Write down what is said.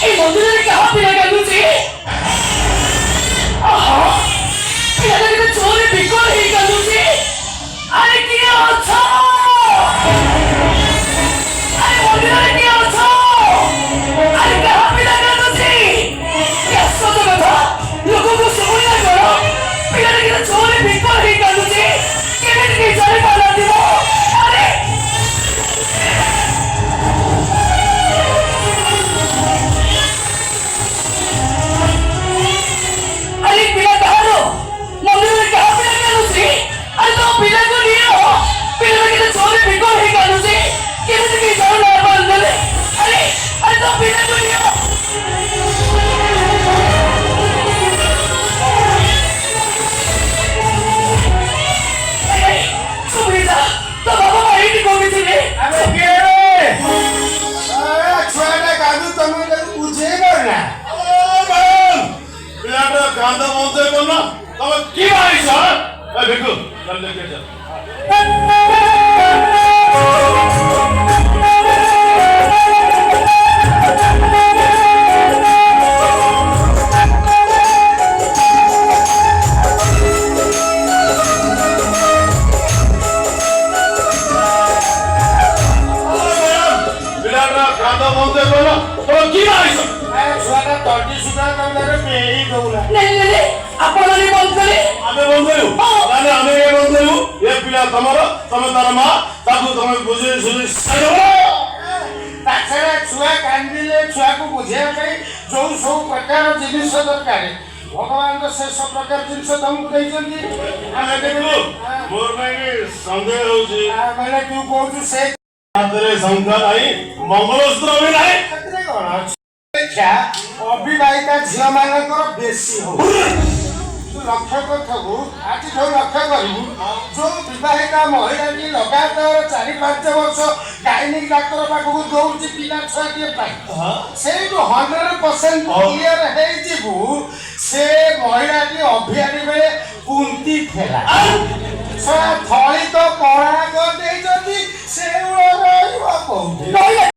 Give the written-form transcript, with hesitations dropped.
এই মন্দিরে কাহা পিলা কাঁদুছি আহা পিলাটা কিন্তু চোরে বিকল হয়ে কাঁদুছি আরে কি অছ আরে মন্দিরে কি অছ আরে কাহা পিলা কাঁদুছি সত কথা ଲୋକଙ୍କୁ ଶୁଣିଲା କର ପିଲାଟା କିନ୍ତୁ ଚୋରେ ବିକଳ ହେଇ କାନ୍ଦୁଛି କେମିତି କେହି ଜାଣିପାରୁନାହାନ୍ତି ମ ଆରେ अरे पिला कहाँ रो मंदिर में कहाँ पिला कांदुची अरे तो पिला को नहीं हो पिला के तो चोरी बिको ही कांदुची केମିତି के जान ना पाले अरे अरे तो पिला को नहीं हो अरे सुमिता तो बाबा भाई की को भी थी अबे के रे अरे छुआटा कादू तुम बुझे करना ପିଲାଟା କାନ୍ଦ ବନ୍ଦ କରୁନ ତମେ କି ମାରିଛ ଏ ଭିକୁ ଚାଲ ଦେଖେ ଚାଲ ପିଲାଟା କାନ୍ଦ ବନ୍ଦ କରୁନ ତମେ କି ମାରିଛ ଛୁଆଟା ତଟି ସୁଧା ତାର ପେଇ ଦଉଲା नहीं ଆପଣ ମାନେ ବନ୍ଦ କଲେ ଆମେ ବନ୍ଦ କରିବୁ ତାହେଲେ ଆମେ ଏ ବନ୍ଦ କରିବୁ ଏ ପିଲା ତମର ତମେ ତାର ମା ତାକୁ ତମେ ବୁଝେଇ ସୁଝେଇ ତାଛଡ଼ା ଛୁଆ କାନ୍ଦିଲେ ଛୁଆକୁ ବୁଝେଇବା ପାଇଁ ଯୋଉ ସବୁ ପ୍ରକାର ଜିନିଷ ଦରକାର ଭଗବାନ ତ ସେ ସବୁ ପ୍ରକାର ଜିନିଷ ତମକୁ ଦେଇଛନ୍ତି ଆମେ ଦେଖିଲୁ ମୋର ପାଇଁ ସନ୍ଦେହ ହଉଛି ମାନେ ତୁ କହୁଛୁ ସେ ହାତରେ ଶଙ୍ଖ ନାହିଁ ମଙ୍ଗଳସୂତ୍ର ବି ନାହିଁ ସେଥିରେ କଣ ଅଛି ଦେଖିଆ ଅବିବାହିତା ଝିଅ ମାନଙ୍କର ବେଶୀ ହଉ ତୁ ଲକ୍ଷ୍ୟ କରିଥିବୁ ଆଜି ଯୋଉ ଲକ୍ଷ୍ୟ କରିବୁ ଯୋଉ ବିବାହିତା ମହିଳାଟି ଲଗାତାର 4-5 ବର୍ଷ ଗାଇନିକ ଡାକ୍ତର ପାଖକୁ ଦଉଛି ପିଲା ଛୁଆଟିଏ ପାଇଁ ସେଇଠୁ 100% କ୍ଲିୟର ହେଇଯିବୁ ସେ ମହିଳାଟି ଅଭିଆରୀ ବେଳେ କୁନ୍ତି ଥିଲା ଥଳି ତ କଳା କରିଦେଇଛନ୍ତି ସେଇଗୁଡ଼ା ରହିବ କୋଉଠି ରହିଲା